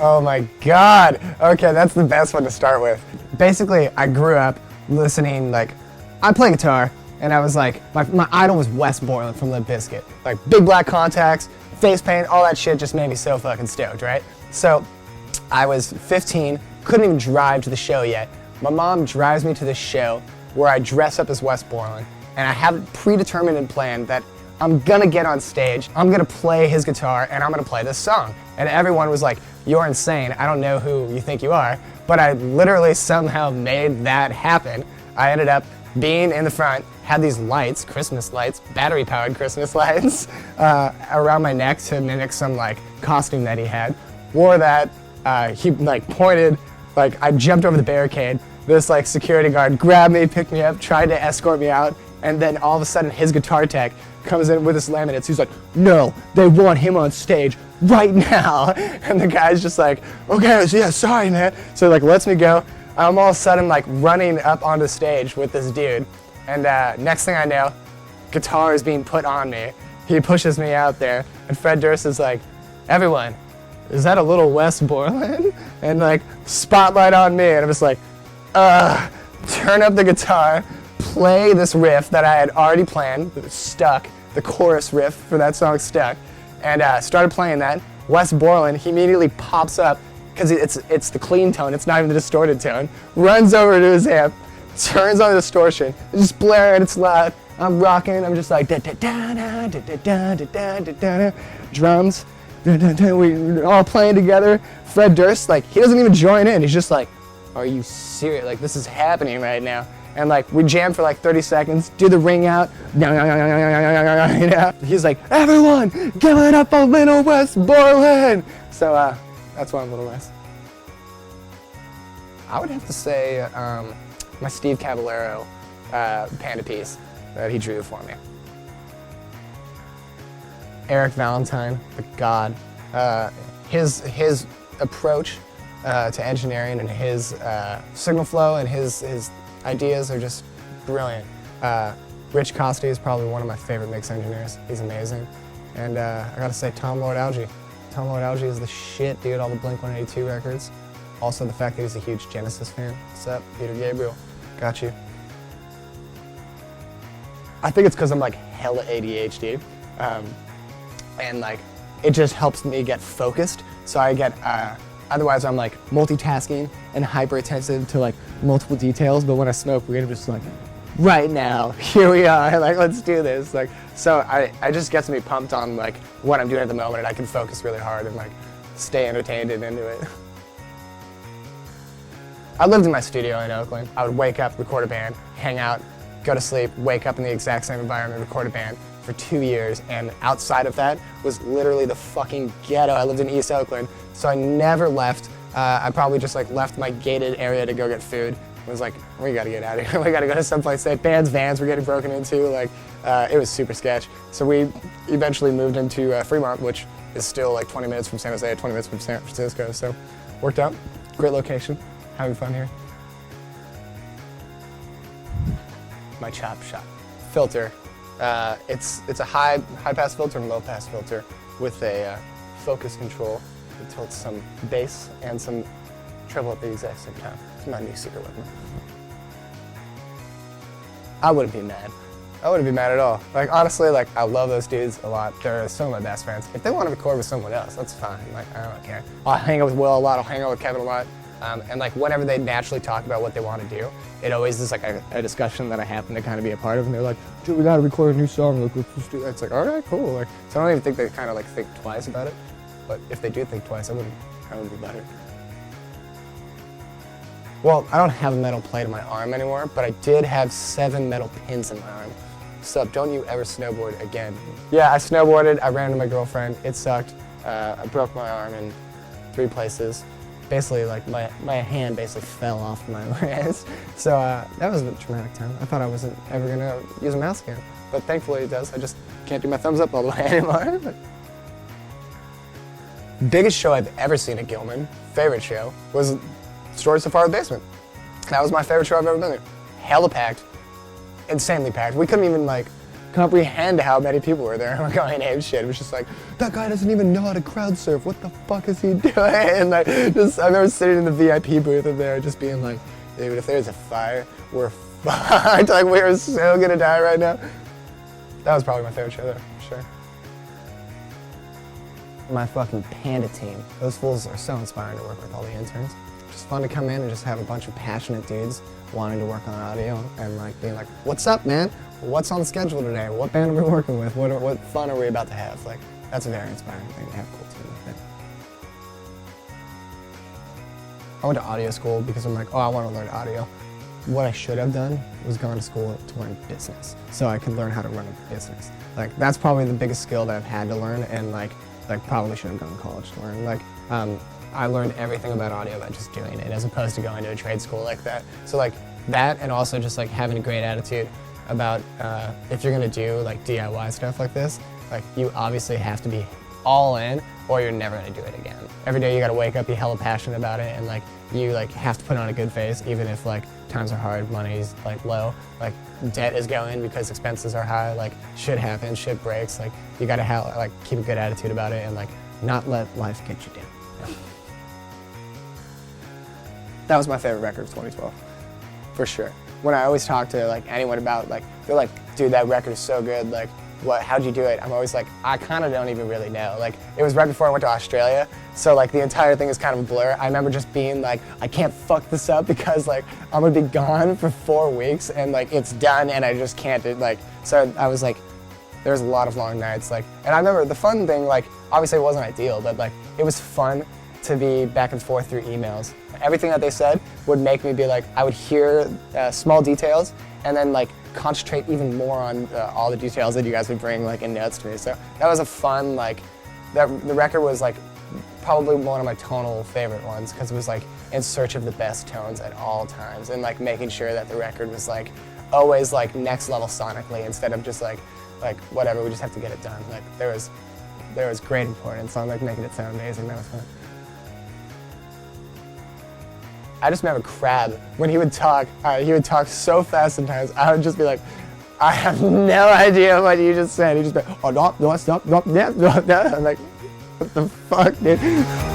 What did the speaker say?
Oh my God. Okay, that's the best one to start with. Basically, I grew up listening, like, I play guitar, and I was like, my idol was Wes Borland from Limp Bizkit. Like, big black contacts, face paint, all that shit just made me so fucking stoked, right? So, I was 15, couldn't even drive to the show yet. My mom drives me to this show where I dress up as Wes Borland, and I have it predetermined and planned that I'm gonna get on stage, I'm gonna play his guitar, and I'm gonna play this song. And everyone was like, you're insane, I don't know who you think you are, but I literally somehow made that happen. I ended up being in the front, had these lights, Christmas lights, battery-powered Christmas lights, around my neck to mimic some like costume that he had. Wore that, he like pointed, like I jumped over the barricade, this like security guard grabbed me, picked me up, tried to escort me out, and then all of a sudden his guitar tech comes in with his laminates. He's like, no, they want him on stage right now. And the guy's just like, okay, yeah, sorry, man. So he like lets me go. I'm all of a sudden like running up onto stage with this dude. And next thing I know, guitar is being put on me. He pushes me out there, and Fred Durst is like, everyone, is that a little Wes Borland? And like, spotlight on me, and I'm just like, turn up the guitar, play this riff that I had already planned, stuck, the chorus riff for that song stuck, and started playing that. Wes Borland, he immediately pops up, because it's the clean tone, it's not even the distorted tone, runs over to his amp, turns on the distortion, it's just blaring, it's loud, I'm rocking, I'm just like da da da da da da da da da da, drums, we're all playing together. Fred Durst, like, he doesn't even join in, he's just like, are you serious? Like, this is happening right now. And like, we jam for like 30 seconds, do the ring out, you know? He's like, everyone, give it up for little Wes Borland. So that's why I'm Little Wes. I would have to say my Steve Caballero Panda piece that he drew for me. Eric Valentine, the god. His approach to engineering and his signal flow and his ideas are just brilliant. Rich Costi is probably one of my favorite mix engineers. He's amazing. And I gotta say, Tom Lord Alge. Tom Lord Alge is the shit, dude, all the Blink-182 records. Also the fact that he's a huge Genesis fan. What's up, Peter Gabriel? Got you. I think it's because I'm like hella ADHD. And like, it just helps me get focused. So I get, otherwise I'm like multitasking and hyper-attentive to like multiple details, but when I smoke, we're just like, right now, here we are, like, let's do this. Like, so I just gets me pumped on like what I'm doing at the moment, and I can focus really hard and like stay entertained and into it. I lived in my studio in Oakland. I would wake up, record a band, hang out, go to sleep, wake up in the exact same environment, record a band for 2 years, and outside of that was literally the fucking ghetto. I lived in East Oakland, so I never left. I probably just like left my gated area to go get food. I was like, we gotta get out of here. We gotta go to someplace safe. Bands, vans were getting broken into. Like, it was super sketch. So we eventually moved into Fremont, which is still like 20 minutes from San Jose, 20 minutes from San Francisco. So worked out. Great location. Having fun here. My chop shop filter. It's a high pass filter and low pass filter with a focus control that tilts some bass and some treble at the exact same time. It's my new secret weapon. I wouldn't be mad. I wouldn't be mad at all. Like, honestly, like, I love those dudes a lot. They're some of my best friends. If they want to record with someone else, that's fine. Like, I don't care. I'll hang out with Will a lot. I'll hang out with Kevin a lot. And like, whenever they naturally talk about what they want to do, it always is like a discussion that I happen to kind of be a part of, and they're like, dude, we gotta record a new song, like, let's just do that. It's like, all right, cool. Like, so I don't even think they kind of like think twice about it, but if they do think twice, I wouldn't be better. Well, I don't have a metal plate in my arm anymore, but I did have 7 metal pins in my arm. So don't you ever snowboard again. Yeah, I snowboarded, I ran into my girlfriend, it sucked. I broke my arm in 3 places. Basically, like, my hand basically fell off my wrist. So that was a traumatic time. I thought I wasn't ever gonna use a mouse again, but thankfully it does. I just can't do my thumbs up all the way anymore. Biggest show I've ever seen at Gilman, favorite show, was Stories So Far in the Basement. That was my favorite show I've ever been to. Hella packed, insanely packed. We couldn't even like comprehend how many people were there. I'm going ape shit. It was just like, that guy doesn't even know how to crowd surf. What the fuck is he doing? And like, I remember sitting in the VIP booth in there, just being like, dude, if there's a fire, we're fucked. Like, we're so gonna die right now. That was probably my favorite show there, for sure. My fucking Panda team. Those fools are so inspiring to work with, all the interns. Just fun to come in and just have a bunch of passionate dudes wanting to work on audio and like being like, what's up, man? What's on the schedule today? What band are we working with? What fun are we about to have? Like, that's a very inspiring thing to have a cool team like that. I went to audio school because I'm like, oh, I want to learn audio. What I should have done was gone to school to learn business, so I could learn how to run a business. Like, that's probably the biggest skill that I've had to learn, and like probably should have gone to college to learn. Like, I learned everything about audio by just doing it, as opposed to going to a trade school like that. So like that, and also just like having a great attitude about if you're gonna do like DIY stuff like this, like you obviously have to be all in, or you're never gonna do it again. Every day you gotta wake up, be hella passionate about it, and like you like have to put on a good face, even if like times are hard, money's like low, like debt is going because expenses are high, like shit happens, shit breaks, like you gotta have like keep a good attitude about it and like not let life get you down. That was my favorite record of 2012, for sure. When I always talk to like anyone about like, they're like, dude, that record is so good, like, how'd you do it? I'm always like, I kind of don't even really know. Like, it was right before I went to Australia, so like the entire thing is kind of a blur. I remember just being like, I can't fuck this up because like I'm gonna be gone for 4 weeks and like it's done and I just can't do like, so I was like, there was a lot of long nights, like, and I remember the fun thing, like, obviously it wasn't ideal, but like, it was fun to be back and forth through emails. Everything that they said would make me be like, I would hear small details and then like concentrate even more on all the details that you guys would bring like in notes to me. So that was a fun, like, the record was like probably one of my tonal favorite ones because it was like in search of the best tones at all times and like making sure that the record was like always like next level sonically instead of just like whatever, we just have to get it done. Like there was great importance on like making it sound amazing. That was fun. I just remember Crab, when he would talk so fast sometimes, I would just be like, I have no idea what you just said. He'd just be like, oh, no, stop, no, yeah, no. I'm like, what the fuck, dude?